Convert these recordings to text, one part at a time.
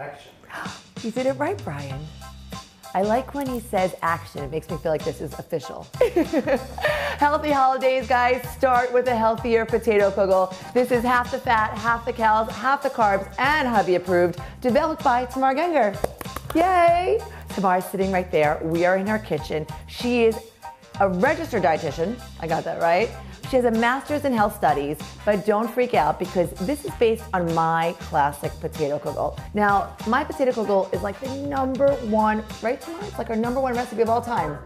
Action. You did it right, Brian. I like when he says action. It makes me feel like this is official. Healthy holidays, guys. Start with a healthier potato kugel. This is half the fat, half the calories, half the carbs, and hubby approved. Developed by Tamar Genger. Yay! Tamar's sitting right there. We are in our kitchen. She is a registered dietitian. I got that right. She has a master's in health studies, but don't freak out because this is based on my classic potato kugel. Now, my potato kugel is like the #1, right, Tamar? It's like our #1 recipe of all time.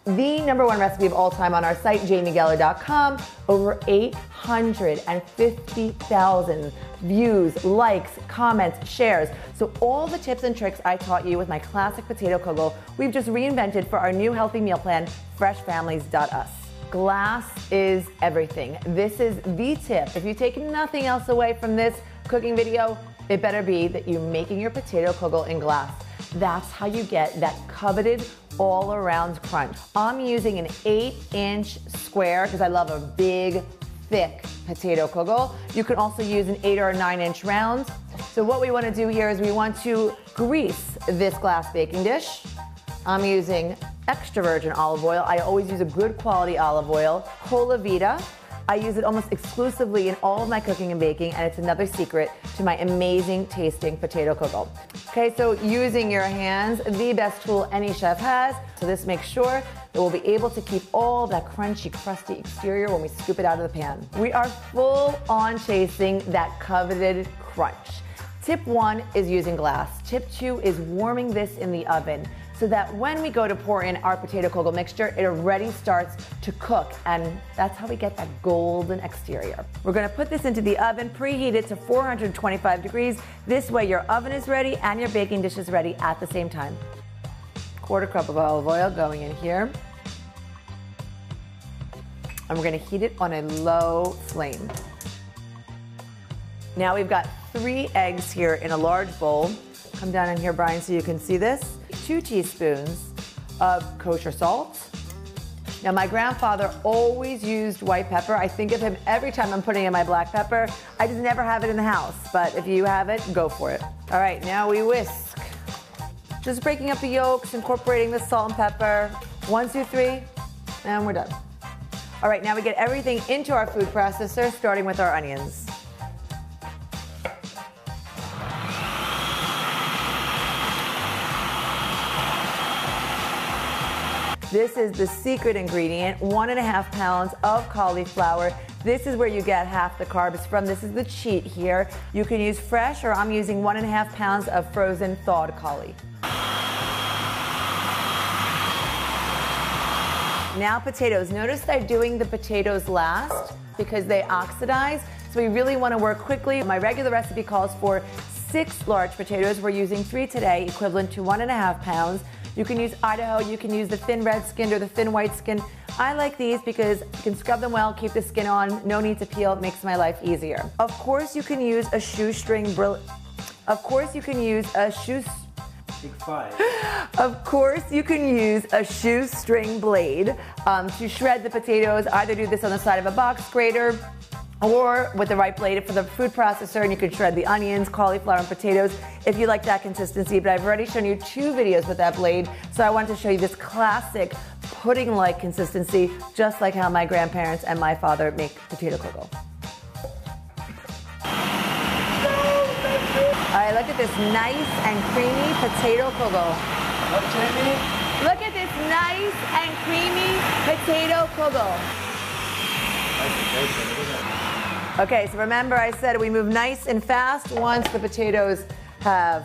The #1 recipe of all time on our site, jamiegeller.com. Over 850,000 views, likes, comments, shares. So all the tips and tricks I taught you with my classic potato kugel, we've just reinvented for our new healthy meal plan, freshfamilies.us. Glass is everything. This is the tip. If you take nothing else away from this cooking video, it better be that you're making your potato kugel in glass. That's how you get that coveted all-around crunch. I'm using an 8-inch square because I love a big, thick potato kugel. You can also use an 8 or 9-inch round. So what we want to do here is we want to grease this glass baking dish. I'm using extra virgin olive oil. I always use a good quality olive oil. Cola Vita. I use it almost exclusively in all of my cooking and baking, and it's another secret to my amazing tasting potato kugel. Okay, so using your hands, the best tool any chef has. So this makes sure that we'll be able to keep all that crunchy, crusty exterior when we scoop it out of the pan. We are full on chasing that coveted crunch. Tip 1 is using glass. Tip 2 is warming this in the oven, so that when we go to pour in our potato kugel mixture, it already starts to cook, and that's how we get that golden exterior. We're gonna put this into the oven, preheat it to 425 degrees. This way your oven is ready and your baking dish is ready at the same time. 1/4 cup of olive oil going in here. And we're gonna heat it on a low flame. Now we've got 3 eggs here in a large bowl. Come down in here, Brian, so you can see this. 2 teaspoons of kosher salt. Now, my grandfather always used white pepper. I think of him every time I'm putting in my black pepper. I just never have it in the house, but if you have it, go for it. All right, now we whisk. Just breaking up the yolks, incorporating the salt and pepper. 1, 2, 3, and we're done. All right, now we get everything into our food processor, starting with our onions. This is the secret ingredient, 1.5 pounds of cauliflower. This is where you get half the carbs from. This is the cheat here. You can use fresh, or I'm using 1.5 pounds of frozen thawed cauli. Now potatoes. Notice I'm doing the potatoes last because they oxidize. So we really want to work quickly. My regular recipe calls for 6 large potatoes. We're using 3 today, equivalent to 1.5 pounds. You can use Idaho, you can use the thin red skin or the thin white skin. I like these because you can scrub them well, keep the skin on, no need to peel, it makes my life easier. Of course you can use a shoestring blade to shred the potatoes. Either do this on the side of a box grater or with the right blade for the food processor, and you can shred the onions, cauliflower, and potatoes if you like that consistency. But I've already shown you 2 videos with that blade, so I wanted to show you this classic pudding-like consistency, just like how my grandparents and my father make potato kugel. All right, look at this nice and creamy potato kugel. Look at this nice and creamy potato kugel. Okay, so remember I said we move nice and fast once the potatoes have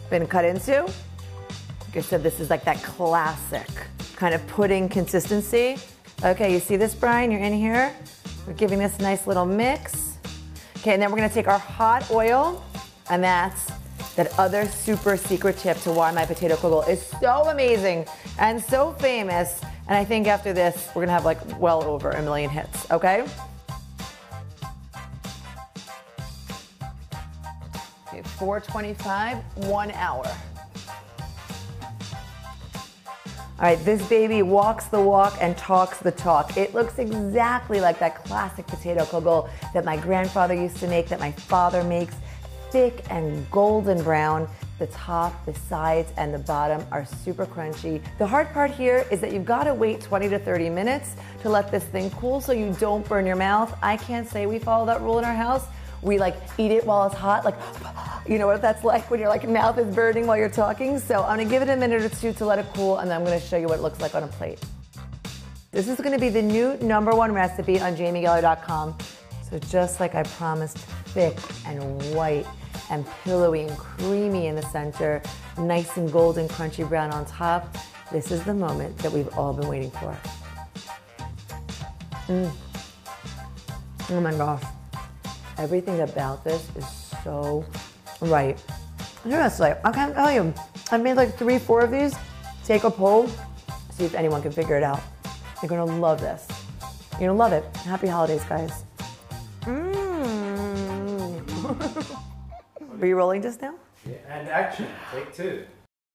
been cut into. Like I said, this is like that classic kind of pudding consistency. Okay, you see this, Brian? You're in here. We're giving this a nice little mix. Okay, and then we're gonna take our hot oil, and that's that other super secret tip to why my potato kugel is so amazing and so famous. And I think after this, we're gonna have like well over 1 million hits, okay? Okay, 425, 1 hour. All right, this baby walks the walk and talks the talk. It looks exactly like that classic potato kugel that my grandfather used to make, that my father makes. thick and golden brown. The top, the sides, and the bottom are super crunchy. The hard part here is that you've got to wait 20 to 30 minutes to let this thing cool so you don't burn your mouth. I can't say we follow that rule in our house. We like eat it while it's hot, like, you know what that's like when your like mouth is burning while you're talking. So I'm gonna give it a minute or two to let it cool, and then I'm gonna show you what it looks like on a plate. This is gonna be the new #1 recipe on jamiegeller.com. So just like I promised, thick and white and pillowy and creamy in the center, nice and golden, crunchy brown on top. This is the moment that we've all been waiting for. Oh my gosh. Everything about this is so right. Seriously, I can't tell you. I made like 3, 4 of these. Take a poll, see if anyone can figure it out. You're gonna love this. You're gonna love it. Happy holidays, guys. Were you rolling just now? Yeah, and action, take 2.